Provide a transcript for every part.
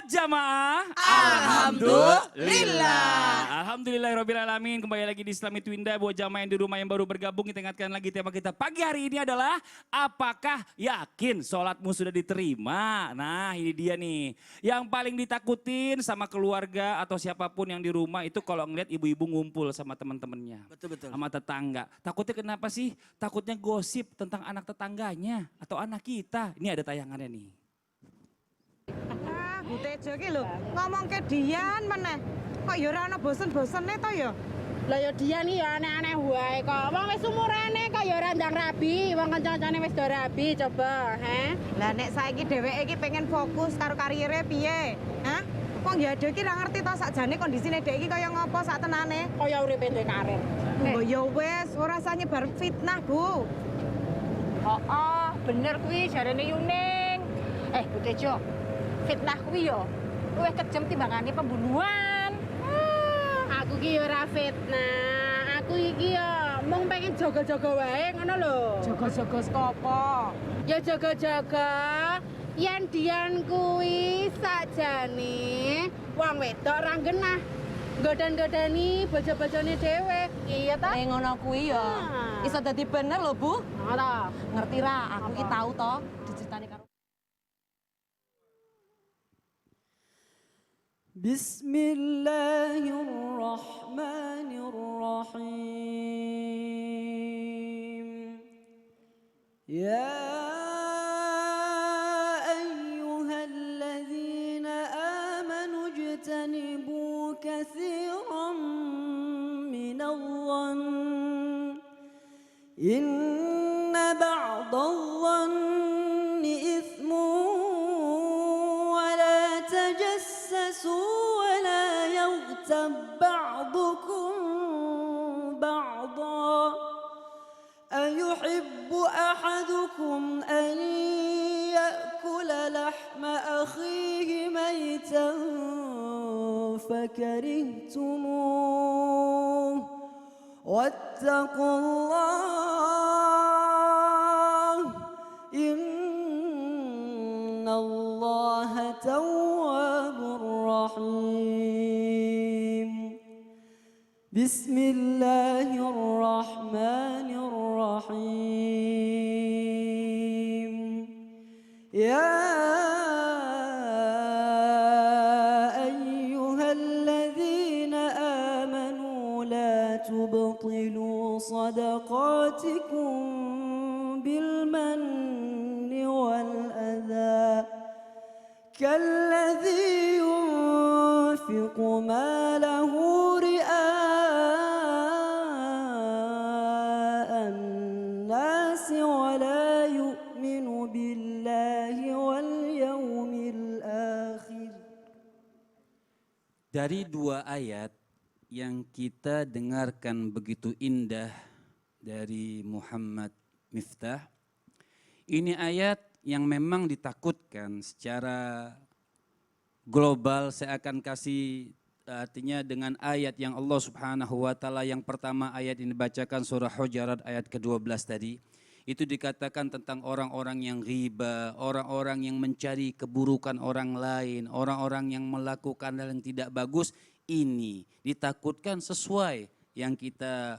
jamaah. Alhamdulillah. Alhamdulillahirrahmanirrahim. Kembali lagi di Islami Twinda. Buat jamaah yang di rumah yang baru bergabung, kita ingatkan lagi tema kita pagi hari ini adalah apakah yakin sholatmu sudah diterima? Nah ini dia nih. Yang paling ditakutin sama keluarga atau siapapun yang di rumah itu kalau ngeliat ibu-ibu ngumpul sama teman-temannya. Betul. Sama tetangga. Takutnya kenapa sih? Takutnya gosip tentang anak tetangganya atau anak kita. Ini ada tayangannya nih. Bu Tejo ki lho, ngomong ke Dian meneh. Kok ya ora ana bosen-bosene to ya? Lah ya dia nih ya aneh-aneh wae kok. Wong wis umurane kok ya ora ndang rabi, wong kanca-kancane wis do rabi coba, he? Lah nek saiki dheweke iki pengen fokus karo karire piye? Hah? Wong ya ade iki ora ngerti to sakjane kondisine dhek iki kaya ngopo sak tenane. Kaya uripe ndek karir. Oh ya wis, ora usah nyebar fitnah, Bu. Oh, bener kuwi jarene Yuning. Bu Tejo, fitnah kuwi yo luwih kejem timbangane pembunuhan. Aku ki ora fitnah. Aku iki ya mung pengen jaga-jaga wae ngono lho. Jaga-jaga sapa? Ya jaga-jaga yen Dian kuwi sakjane wong wedok ra genah. Godan-godani bojo-bojone dhewe. Iya ta? Ngono kuwi yo. Iso dadi bener lho, Bu. Ora. Ngerti ra, aku ki tau to diceritani karo Bismillahirrahmanirrahim. Ya ayyuhalladzina amanu ijtanibu katsiran minadh-dhann inna ba'dadh-dhanni ithmun wa la tajassasu بعضكم بعضا أيحب أحدكم أن يأكل لحم أخيه ميتا فكرهتموه واتقوا الله إن الله تواب رحيم بسم الله الرحمن الرحيم يا أيها الذين آمنوا لا تبطلوا صدقاتكم بالمن والأذى كالذي ينفق ماله رئاء الناس ولا يؤمن بالله واليوم الآخر. Dari dua ayat yang kita dengarkan begitu indah dari Muhammad Miftah, ini ayat yang memang ditakutkan secara global. Saya akan kasih artinya dengan ayat yang Allah Subhanahu wa taala yang pertama ayat ini dibacakan surah Hujurat ayat ke-12 tadi. Itu dikatakan tentang orang-orang yang riba, orang-orang yang mencari keburukan orang lain, orang-orang yang melakukan hal yang tidak bagus. Ini ditakutkan sesuai yang kita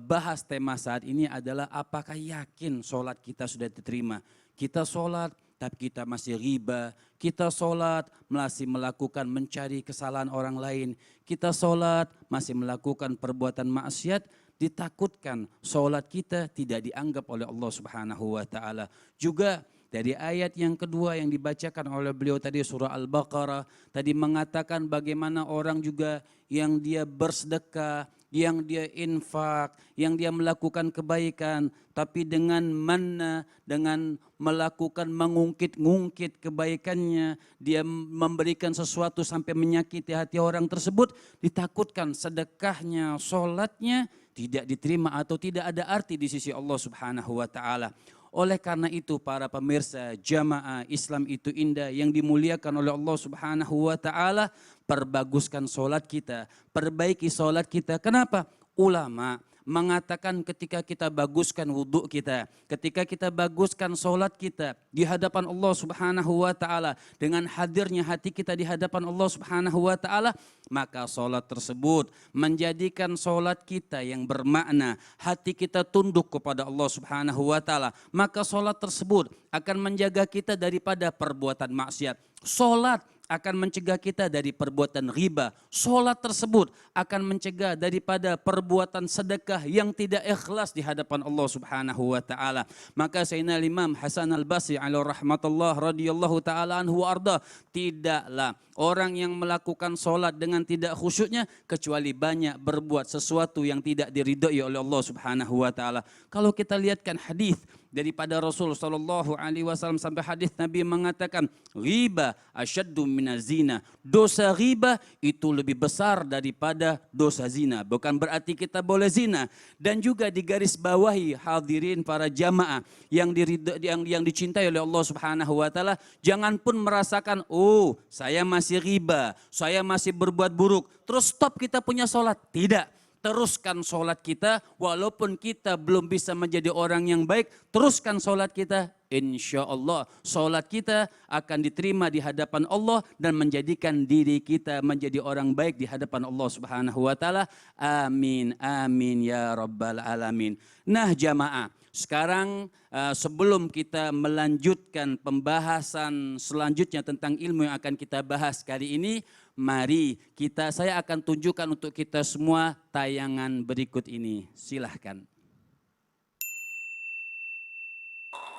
bahas tema saat ini adalah apakah yakin sholat kita sudah diterima. Kita sholat tapi kita masih riba, kita sholat masih melakukan mencari kesalahan orang lain, kita sholat masih melakukan perbuatan maksiat. Ditakutkan sholat kita tidak dianggap oleh Allah Subhanahu wa taala. Juga dari ayat yang kedua yang dibacakan oleh beliau tadi surah Al-Baqarah tadi mengatakan bagaimana orang juga yang dia bersedekah, yang dia infak, yang dia melakukan kebaikan tapi dengan manna, dengan melakukan mengungkit-ngungkit kebaikannya, dia memberikan sesuatu sampai menyakiti hati orang tersebut, ditakutkan sedekahnya, sholatnya tidak diterima atau tidak ada arti di sisi Allah Subhanahu wa taala. Oleh karena itu para pemirsa jamaah Islam itu indah yang dimuliakan oleh Allah Subhanahu wa taala, perbaguskan sholat kita, perbaiki sholat kita. Kenapa? Ulama mengatakan ketika kita baguskan wudhu kita, ketika kita baguskan sholat kita di hadapan Allah Subhanahu wa taala, dengan hadirnya hati kita di hadapan Allah Subhanahu wa taala, maka sholat tersebut menjadikan sholat kita yang bermakna, hati kita tunduk kepada Allah Subhanahu wa taala, maka sholat tersebut akan menjaga kita daripada perbuatan maksiat. Sholat akan mencegah kita dari perbuatan riba. Sholat tersebut akan mencegah daripada perbuatan sedekah yang tidak ikhlas di hadapan Allah Subhanahu wa taala. Maka Sayyidina Imam Hasan Al-Basri alaihi rahmatullah radhiyallahu taala anhu arda, tidaklah orang yang melakukan sholat dengan tidak khusyuknya kecuali banyak berbuat sesuatu yang tidak diridhai oleh Allah Subhanahu wa taala. Kalau kita lihatkan hadis daripada Rasul sallallahu alaihi wasallam sampai hadis Nabi mengatakan, riba asyaddu minaz zina. Dosa riba itu lebih besar daripada dosa zina. Bukan berarti kita boleh zina. Dan juga digaris bawahi hadirin para jamaah yang dicintai oleh Allah Subhanahu wa taala, jangan pun merasakan, oh, saya masih riba, saya masih berbuat buruk, terus stop kita punya sholat. Tidak. Teruskan sholat kita, walaupun kita belum bisa menjadi orang yang baik, teruskan sholat kita. Insya Allah sholat kita akan diterima di hadapan Allah dan menjadikan diri kita menjadi orang baik di hadapan Allah Subhanahu wa taala. Amin, amin ya rabbal alamin. Nah jamaah, sekarang sebelum kita melanjutkan pembahasan selanjutnya tentang ilmu yang akan kita bahas kali ini, mari saya akan tunjukkan untuk kita semua tayangan berikut ini. Silahkan.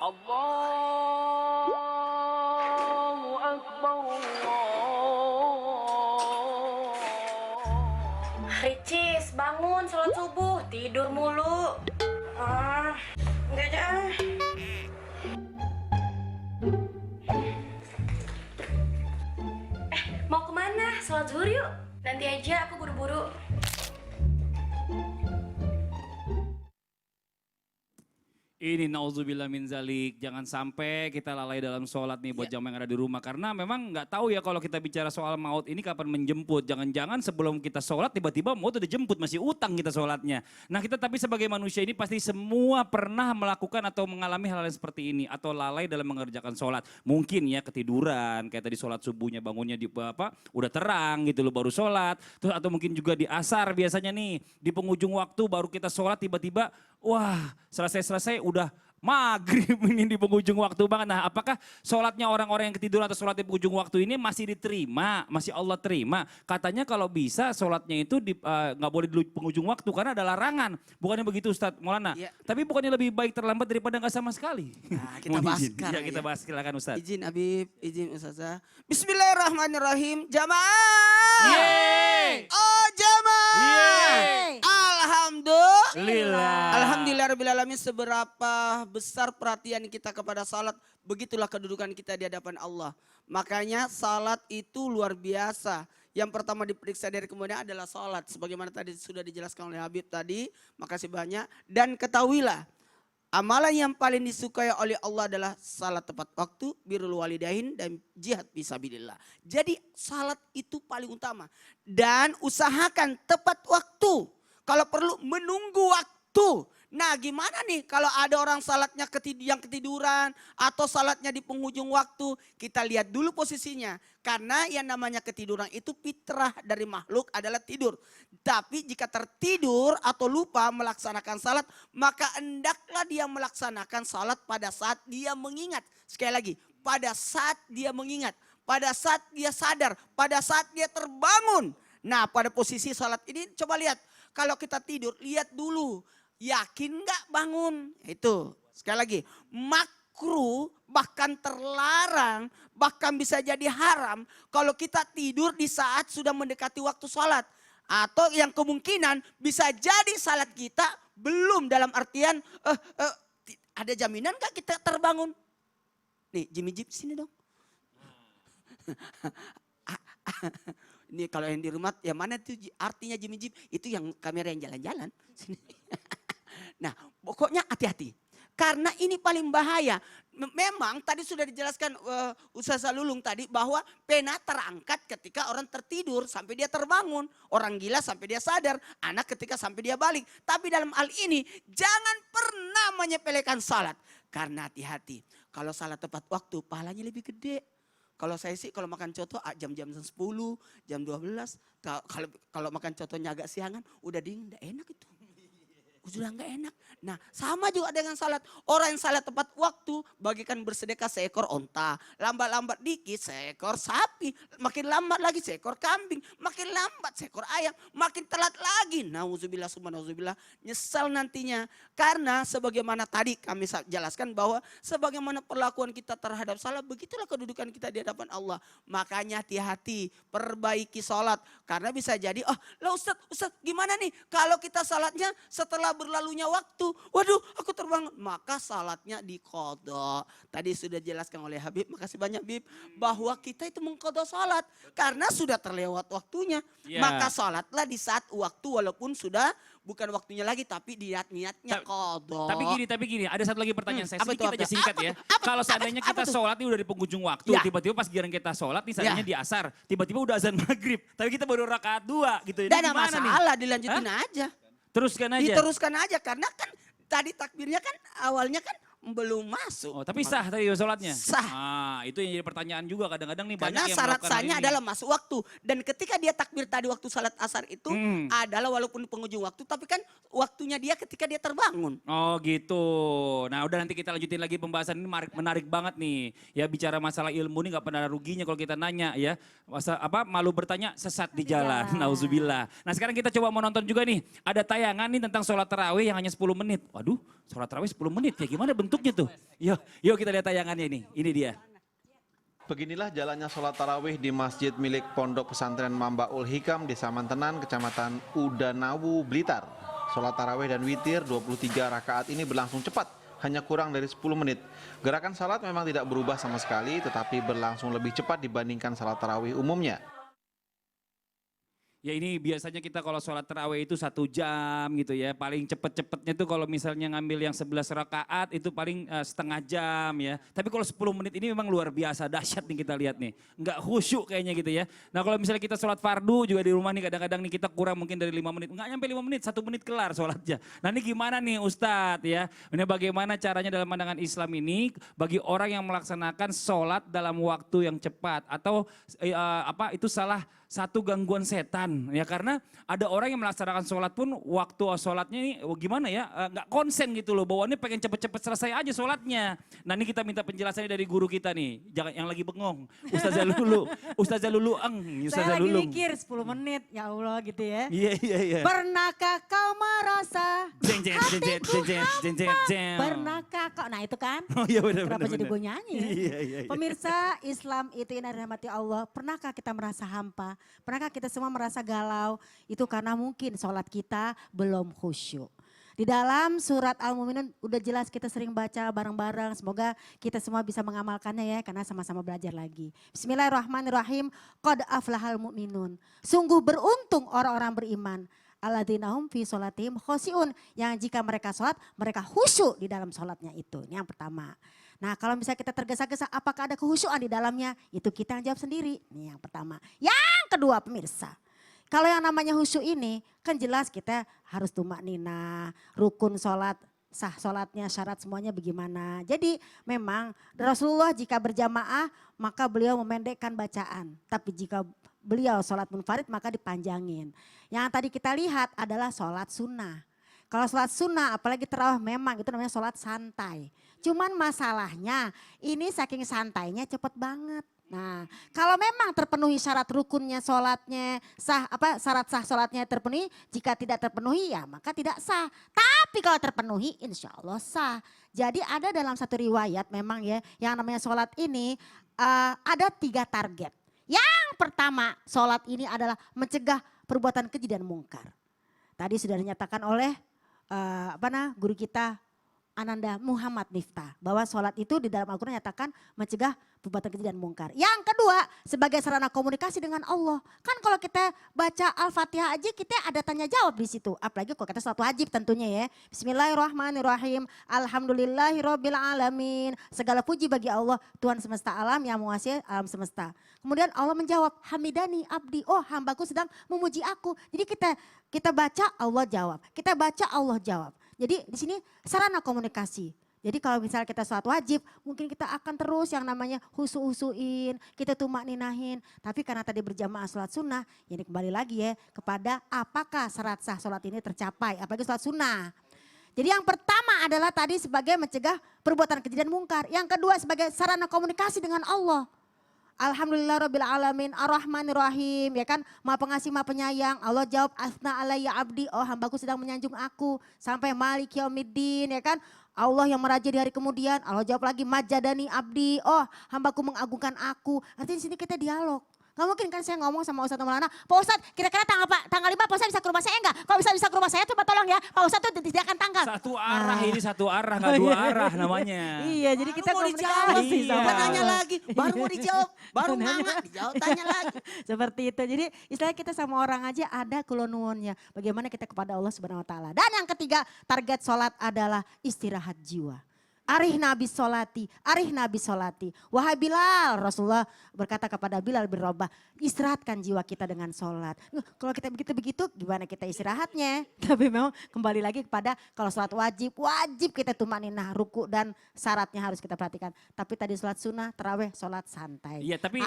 Allahu Akbar. Ricis, bangun sholat subuh, tidur mulu. Enggak aja. Mau kemana? Sholat zuhur yuk. Nanti aja, aku buru-buru. Ini nauzubillah min zalik, jangan sampai kita lalai dalam sholat nih buat jamaah yang ada di rumah. Karena memang nggak tahu ya kalau kita bicara soal maut ini kapan menjemput. Jangan-jangan sebelum kita sholat tiba-tiba maut udah dijemput, masih utang kita sholatnya. Nah kita tapi sebagai manusia ini pasti semua pernah melakukan atau mengalami hal-hal seperti ini. Atau lalai dalam mengerjakan sholat. Mungkin ya ketiduran, kayak tadi sholat subuhnya bangunnya di udah terang gitu loh baru sholat. Terus atau mungkin juga di asar biasanya nih, di penghujung waktu baru kita sholat tiba-tiba, wah selesai udah maghrib ini di penghujung waktu banget. Nah apakah sholatnya orang-orang yang ketiduran atau sholat di penghujung waktu ini masih diterima, masih Allah terima? Katanya kalau bisa sholatnya itu nggak boleh di penghujung waktu karena ada larangan. Bukannya begitu Ustadz Maulana? Ya. Tapi bukannya lebih baik terlambat daripada nggak sama sekali? Nah, kita bahas sekarang ya. Kita bahas, silakan Ustadz. Izin Habib, izin Ustazah. Bismillahirrahmanirrahim. Jamaah. Yeay. Oh jamaah. Yeay. Alhamdulillah. Alhamdulillahirrahmanirrahim. Seberapa besar perhatian kita kepada salat, begitulah kedudukan kita di hadapan Allah. Makanya salat itu luar biasa. Yang pertama diperiksa dari kemudian adalah salat. Sebagaimana tadi sudah dijelaskan oleh Habib tadi, makasih banyak. Dan ketahuilah, amalan yang paling disukai oleh Allah adalah salat tepat waktu, birrul walidain, dan jihad fisabilillah. Jadi salat itu paling utama. Dan usahakan tepat waktu. Kalau perlu menunggu waktu. Nah gimana nih kalau ada orang salatnya yang ketiduran atau salatnya di penghujung waktu. Kita lihat dulu posisinya. Karena yang namanya ketiduran itu fitrah dari makhluk adalah tidur. Tapi jika tertidur atau lupa melaksanakan salat, maka hendaklah dia melaksanakan salat pada saat dia mengingat. Sekali lagi, pada saat dia mengingat. Pada saat dia sadar, pada saat dia terbangun. Nah pada posisi salat ini coba lihat. Kalau kita tidur, lihat dulu. Yakin nggak bangun? Itu. Sekali lagi. Makruh, bahkan terlarang, bahkan bisa jadi haram. Kalau kita tidur di saat sudah mendekati waktu sholat. Atau yang kemungkinan bisa jadi salat kita belum dalam artian. Ada jaminan nggak kita terbangun? Nih Jimmy Jeep sini dong. Ini kalau yang di rumah, ya mana tuh artinya Jimmy Jeep? Itu yang kamera yang jalan-jalan. Nah pokoknya hati-hati. Karena ini paling bahaya. Memang tadi sudah dijelaskan Ustaz Lulung tadi bahwa pena terangkat ketika orang tertidur sampai dia terbangun. Orang gila sampai dia sadar, anak ketika sampai dia balik. Tapi dalam hal ini jangan pernah menyepelekan salat. Karena hati-hati, kalau salat tepat waktu pahalanya lebih gede. Kalau saya sih kalau makan coto jam-jam 10, jam 12. Kalau makan cotonya agak siangan udah dingin, udah enak itu. Sudah enggak enak. Nah sama juga dengan salat. Orang yang salat tepat waktu bagikan bersedekah seekor onta. Lambat-lambat dikit seekor sapi. Makin lambat lagi seekor kambing. Makin lambat seekor ayam. Makin telat lagi. Nauzubillah summa nauzubillah. Nyesal nantinya. Karena sebagaimana tadi kami jelaskan bahwa sebagaimana perlakuan kita terhadap salat. Begitulah kedudukan kita di hadapan Allah. Makanya hati-hati. Perbaiki salat. Karena bisa jadi lah Ustaz gimana nih. Kalau kita salatnya setelah berlalunya waktu, waduh aku terbangun, maka salatnya diqadha. Tadi sudah dijelaskan oleh Habib, makasih banyak Habib, bahwa kita itu mengqadha salat karena sudah terlewat waktunya. Maka salatlah di saat waktu walaupun sudah bukan waktunya lagi tapi niatnya qadha. Tapi gini, ada satu lagi pertanyaan saya sedikit aja singkat ya. Kalau seandainya kita sholat ini udah di penghujung waktu, tiba-tiba pas giliran kita sholat nih seandainya di asar, tiba-tiba udah azan maghrib, tapi kita baru rakaat 2 gitu. Dan ada masalah, dilanjutin aja. Teruskan aja. Diteruskan aja karena kan tadi takbirnya kan awalnya kan belum masuk. Oh, tapi sah tadi sholatnya? Sah. Ah, itu yang jadi pertanyaan juga kadang-kadang nih karena banyak yang syarat melakukan sahnya hal ini. adalah masuk waktu. Dan ketika dia takbir tadi waktu salat asar itu adalah walaupun penghujung waktu tapi kan waktunya dia ketika dia terbangun. Oh gitu. Nah udah nanti kita lanjutin lagi pembahasan ini menarik banget nih. Ya bicara masalah ilmu ini gak pernah ada ruginya kalau kita nanya ya. Malu bertanya sesat di jalan. Nauzubillah. Nah sekarang kita coba mau nonton juga nih. Ada tayangan nih tentang sholat tarawih yang hanya 10 menit. Waduh sholat tarawih 10 menit ya gimana bentuknya tuh? Yuk kita lihat tayangannya ini dia. Beginilah jalannya sholat tarawih di masjid milik Pondok Pesantren Mambaul Hikam, Desa Mantenan, Kecamatan Udanawu, Blitar. Sholat tarawih dan witir 23 rakaat ini berlangsung cepat, hanya kurang dari 10 menit. Gerakan salat memang tidak berubah sama sekali, tetapi berlangsung lebih cepat dibandingkan salat tarawih umumnya. Ya ini biasanya kita kalau sholat tarawih itu 1 jam gitu ya. Paling cepet-cepetnya tuh kalau misalnya ngambil yang 11 rakaat itu paling setengah jam ya. Tapi kalau 10 menit ini memang luar biasa, dahsyat nih kita lihat nih. Nggak khusyuk kayaknya gitu ya. Nah kalau misalnya kita sholat fardu juga di rumah nih kadang-kadang nih kita kurang mungkin dari 5 menit. Nggak nyampe 5 menit, 1 menit kelar sholatnya. Nah ini gimana nih Ustadz ya. Ini bagaimana caranya dalam pandangan Islam ini bagi orang yang melaksanakan sholat dalam waktu yang cepat. Atau itu salah satu gangguan setan ya karena ada orang yang melaksanakan sholat pun waktu sholatnya ini gimana ya nggak konsen gitu loh bawaannya pengen cepet-cepet selesai aja sholatnya. Nah ini kita minta penjelasannya dari guru kita nih jangan yang lagi bengong Ustazah Lulu Saya lagi mikir 10 menit ya Allah gitu ya. Iya. Pernahkah kau merasa hatiku hampa? Pernahkah kau, nah itu kan. Oh iya benar. Kenapa jadi gue nyanyi ya? Iya. Pemirsa Islam itu yang dirahmati Allah, pernahkah kita merasa hampa? Pernahkah kita semua merasa galau? Itu karena mungkin sholat kita belum khusyuk. Di dalam surat Al-Mu'minun udah jelas kita sering baca bareng-bareng. Semoga kita semua bisa mengamalkannya ya karena sama-sama belajar lagi. Bismillahirrahmanirrahim. Qad aflahal mu'minun. Sungguh beruntung orang-orang beriman. Alladzina hum fi sholatihim khosyi'un. Yang jika mereka sholat, mereka khusyuk di dalam sholatnya itu. Ini yang pertama. Nah kalau misalnya kita tergesa-gesa apakah ada kehusyuan di dalamnya? Itu kita yang jawab sendiri. Ini yang pertama. Yang kedua pemirsa. Kalau yang namanya khusyuk ini kan jelas kita harus tumak nina, rukun sholat, sah sholatnya, syarat semuanya bagaimana. Jadi memang Rasulullah jika berjamaah maka beliau memendekkan bacaan. Tapi jika beliau sholat munfarid maka dipanjangin. Yang tadi kita lihat adalah sholat sunnah. Kalau sholat sunnah apalagi tarawih memang itu namanya sholat santai. Cuman masalahnya ini saking santainya cepet banget. Nah kalau memang terpenuhi syarat rukunnya sholatnya syarat sah sholatnya terpenuhi. Jika tidak terpenuhi ya maka tidak sah. Tapi kalau terpenuhi insya Allah sah. Jadi ada dalam satu riwayat memang ya yang namanya sholat ini ada 3 target. Yang pertama sholat ini adalah mencegah perbuatan keji dan mungkar. Tadi sudah dinyatakan oleh guru kita Ananda Muhammad Miftah. Bahwa sholat itu di dalam Al-Quran nyatakan mencegah perbuatan keji dan mungkar. Yang kedua, sebagai sarana komunikasi dengan Allah. Kan kalau kita baca Al-Fatihah aja kita ada tanya jawab di situ. Apalagi kalau kita sholat wajib tentunya ya. Bismillahirrahmanirrahim. Alhamdulillahirabbil alamin. Segala puji bagi Allah, Tuhan semesta alam yang menguasai alam semesta. Kemudian Allah menjawab, Hamidani abdi, oh hambaku sedang memuji aku. Jadi kita baca Allah jawab, kita baca Allah jawab. Jadi di sini sarana komunikasi. Jadi kalau misalnya kita sholat wajib, mungkin kita akan terus yang namanya husu-husuin, kita tumak ninahin. Tapi karena tadi berjamaah sholat sunnah, ini kembali lagi ya kepada apakah syarat sah sholat ini tercapai, apalagi sholat sunnah. Jadi yang pertama adalah tadi sebagai mencegah perbuatan keji dan mungkar. Yang kedua sebagai sarana komunikasi dengan Allah. Alhamdulillahirabbil alamin arrahmanirrahim, ya kan, Maha Pengasih Maha Penyayang. Allah jawab asna alayya abdi, oh hambaku sedang menyanjung aku. Sampai malik yaumiddin, ya kan, Allah yang meraja di hari kemudian. Allah jawab lagi majadani abdi, oh hambaku mengagungkan aku. Artinya di sini kita dialog. Gak mungkin kan saya ngomong sama Ustadz Maulana, Pak Ustadz kira-kira tanggal 5 Pak Ustadz bisa ke rumah saya enggak? Kalau bisa ke rumah saya coba tolong ya, Pak Ustadz tuh disediakan tanggal. Satu arah ini satu arah, gak dua arah namanya. Iya, jadi kita komunikasi sama Allah. Tanya lagi, baru mau dijawab, baru nanya, dijawab tanya lagi. Seperti itu, jadi istilahnya kita sama orang aja ada kulonuannya. Bagaimana kita kepada Allah Subhanahu Wa Taala. Dan yang ketiga, target sholat adalah istirahat jiwa. Arih Nabi solati, arih Nabi solati. Wahai Bilal, Rasulullah berkata kepada Bilal bin Rabah, istirahatkan jiwa kita dengan sholat. Kalau kita begitu-begitu gimana kita istirahatnya? Tapi memang kembali lagi kepada kalau sholat wajib kita tumaninah, ruku dan syaratnya harus kita perhatikan. Tapi tadi sholat sunnah, taraweh, sholat santai. Iya tapi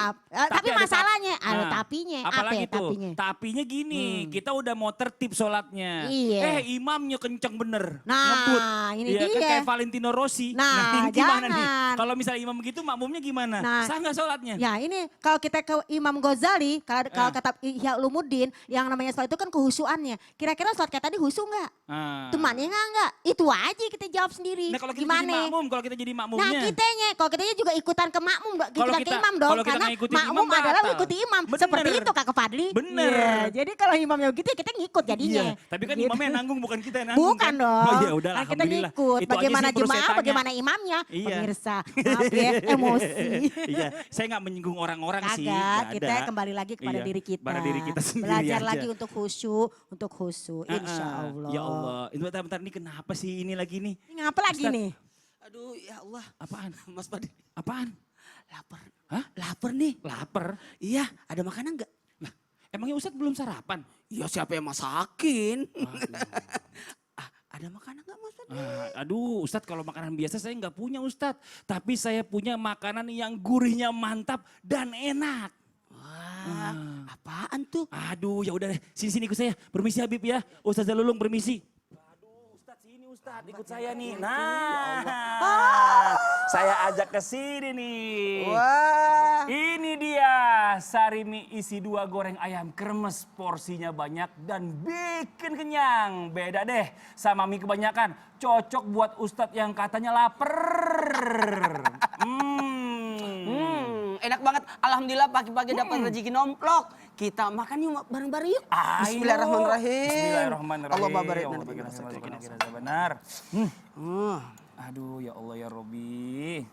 masalahnya ada tapinya. Apalagi apa tuh, tapinya gini, kita udah mau tertib sholatnya. Iya. Imamnya kenceng bener, nah, ngebut. ini Iya, dia. kan kayak Valentino Rossi. Nah, ini gimana nih? jangan. Kalau misalnya imam begitu, makmumnya gimana? Nah, sah nggak sholatnya? Ya ini kalau kita ke Imam Ghazali, kalau kata Ihya Ulumuddin, yang namanya sholat itu kan kehusuannya. Kira-kira sholat kayak tadi husu nggak? Temannya nggak? Itu aja kita jawab sendiri. Nah kalau kita gimana? jadi makmum, kalau kita jadi makmumnya. Nah kalau kitanya juga ikutan ke makmum, ikutan ke imam dong. Kalau kita Karena ngikutin makmum imam, adalah batal. mengikuti imam. Bener. Seperti itu Kakak Fadli. Bener. Iya, jadi kalau imamnya begitu ya kita ngikut jadinya. Iya, tapi kan Gitu. imamnya yang nanggung bukan kita yang nanggung. Bukan kan? dong. Oh ya udah Nah, kita alhamdulillah. ngikut. Itu aja Bagaimana sih perlu saya jemaah, tanya. bagaimana imamnya. Iya. Pemirsa, maaf ya, emosi. Iya, saya nggak menyinggung orang-orang sih. Kagak, nggak kita ada. kembali lagi kepada Iya, diri kita. pada diri kita sendiri Belajar aja. lagi untuk khusyuk, insya Allah. Ya Allah, ini bentar ini kenapa sih ini lagi nih? Ini ngapa lagi Ustaz. nih? Aduh ya Allah. Apaan? Mas Padi. Apaan? Lapar. Hah? Lapar nih. Lapar? Iya, ada makanan nggak? Lah, emangnya Ustadz belum sarapan? Iya siapa yang masakin? Ada makanan nggak Mas Padi? Aduh Ustadz kalau makanan biasa saya nggak punya Ustadz. Tapi saya punya makanan yang gurihnya mantap dan enak. Wah, apaan tuh? Aduh ya udah deh, sini ikut saya. Permisi Habib ya. Ustazah Lulung permisi. Aduh Ustadz sini Ustadz ikut saya nih. Nah, saya ajak ke sini nih. Wah. Ini dia sarimi isi 2 goreng ayam kremes, porsinya banyak dan bikin kenyang. Beda deh sama mie kebanyakan. Cocok buat Ustadz yang katanya lapar. Enak banget. Alhamdulillah pagi-pagi dapat rezeki nomplok. Kita makan yuk bareng-bareng yuk. Bismillahirrahmanirrahim. Bismillahirrahmanirrahim. Allah barik. Benar. Aduh ya Allah ya Robi.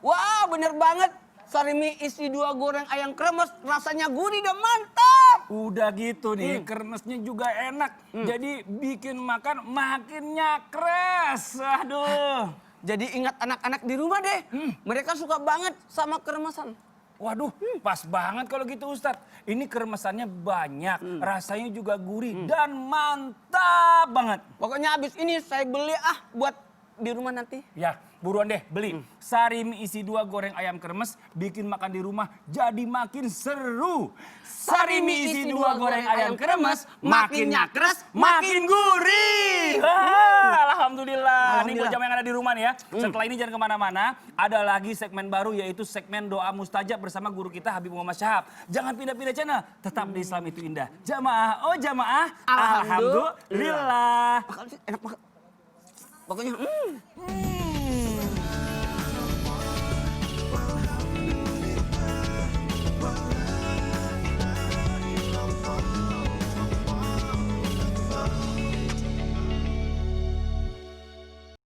Wah bener banget. Sarimi isi 2 goreng ayam kremes. Rasanya gurih dan mantap. Udah gitu nih, kremesnya juga enak. Jadi bikin makan makin nyakres. Aduh. Jadi ingat anak-anak di rumah deh. Mereka suka banget sama kremesan. Waduh, pas banget kalau gitu Ustadz. Ini kremesannya banyak, rasanya juga gurih dan mantap banget. Pokoknya habis ini saya beli buat di rumah nanti. Ya, buruan deh beli. Sarimi isi 2 goreng ayam kremes, bikin makan di rumah jadi makin seru. Sarimi isi 2 goreng ayam kremes, makin nyakres, makin gurih. Alhamdulillah. Ini buat jamaah yang ada di rumah nih ya. Setelah ini jangan kemana-mana. Ada lagi segmen baru yaitu segmen doa mustajab bersama guru kita Habib Muhammad Syahab. Jangan pindah-pindah channel. Tetap di Islam itu indah. Jamaah, oh jamaah. Alhamdulillah. Enak banget. Pokoknya